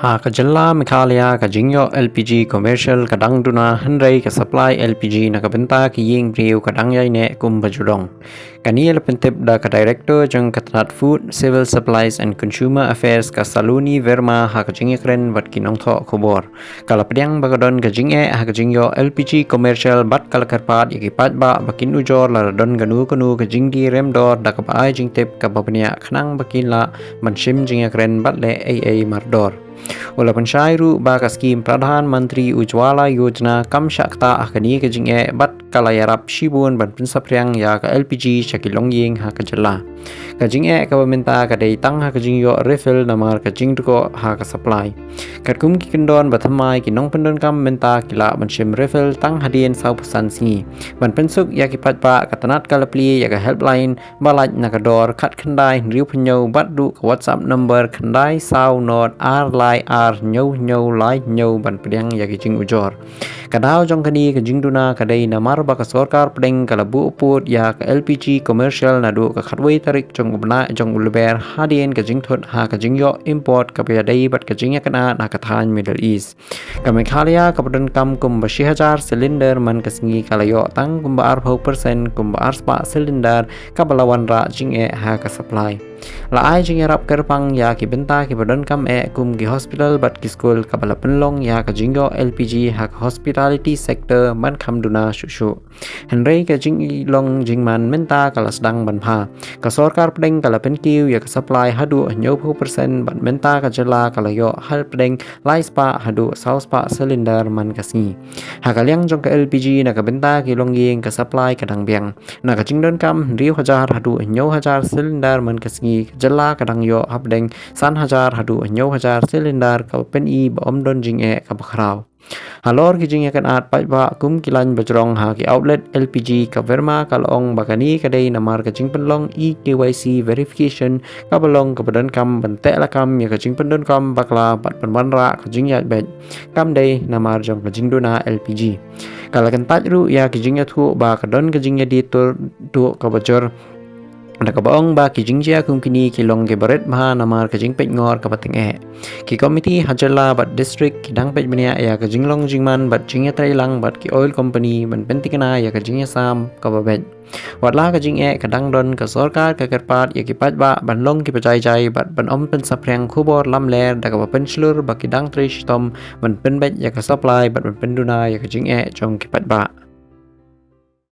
Ka jalla Meghalaya ka jingyo LPG commercial kadang duna henry ka supply LPG na kabenta ki ying priu kadang yai ne kum bajudong. Kaniel pentip da ka director jang katrat food civil supplies and consumer affairs ka saluni verma ha ka jingye kren bat kinong tho khobor. Kala pediang bagadon ka jingye ha ka jingyo LPG commercial bat kala karpat yaki pat ba bakin ujor la don ganu kanu ka jingdi remdor da ka ba jingtip ka babnya khnang bakin la manshim jingye kren bat le AA mardor. Walaupun syairu baka skim Pradhan Menteri Ujwala Yojana kam syakta akani ke jing'e bat kalayarap shibun ban pensapriang ya ka LPG syakilong ying ha ka jala. Ka jing'e ka peminta ka day tang ha ka jingyo refill namar ka jingduko ha ka supply. Kat kum ki kendon bathamai ki nong pendon kam minta kila ban shim refill tang hadien sau pesan singi. Ban pensuk ya ki patpa ka tanat ka lepli ya ka helpline balaj nakador kat kendai riu penyo bat du ka WhatsApp number kendai sau not R nyau lai nyau ban pedang ya kijing ujor kadao jong kani kijing duna kadai namar ba ka sarkar pedeng kalabu uput ya ka LPG commercial nadu ka khatwei tarik jong ubna jong ulber hadien kijing thot ha kijing yo import ka dai bat kijing ya kana na ka than Middle East ka Meghalaya ka padan kam kum 80,000 silinder man kasingi kalayo tang kum 40% kum 4 silinder ka balawan ra jing ha ka supply la ai jing rap kerpang ya ki benta ki padan kam kum ki hospital bat ki school kabala penlong ya ka jingyo LPG hak hospitality sector man khamduna shushu henry ka jing long jingman menta kala sedang banpha ka sarkar pedeng kala penkiu ya ka supply hadu 90% bat menta ka jala kala yo hal pedeng lai spa hadu saus pa cylinder man kasni hakalyang jong ka LPG na ka benta ki long ying ka supply kadang biang na ka jingdon kam 1000 hadu 9000 cylinder man kasni jala kadang yo habdeng 1000 hadu 9000 silinder ka pen i ba omdon jing ka bakrau halor ki jing kan at pai ba kum kilan bajrong ha ki outlet LPG ka verma kalong bakani kadai namar ka jing penlong KYC verification ka balong ka badan kam bante la kam ya ka jing pendon kam bakla bat penwanra ka jing ya bet kam dai namar jong ka jing dona LPG kala kan tajru ya ki jing ya thu ba ka don ka jing ya di tu ka bajor ada kabaong ba ki jingjia kum kini kilong ke baret maha namar ka jingpet ngor ka pating ki komiti hajala bat district ki dang pet bania ya ka jinglong jingman bat jingya trailang bat ki oil company ban pentikana ya ka jingya sam ka babet watla ka jing ka dang don ka sarkar ka kerpat ya ki pat ba ban long ki pajai jai bat ban om pen saprang khubor lam ler da ka pen slur ba ki dang trish tom ban pen bet ya ka supply bat ban penduna ya ka jing chong ki pat ba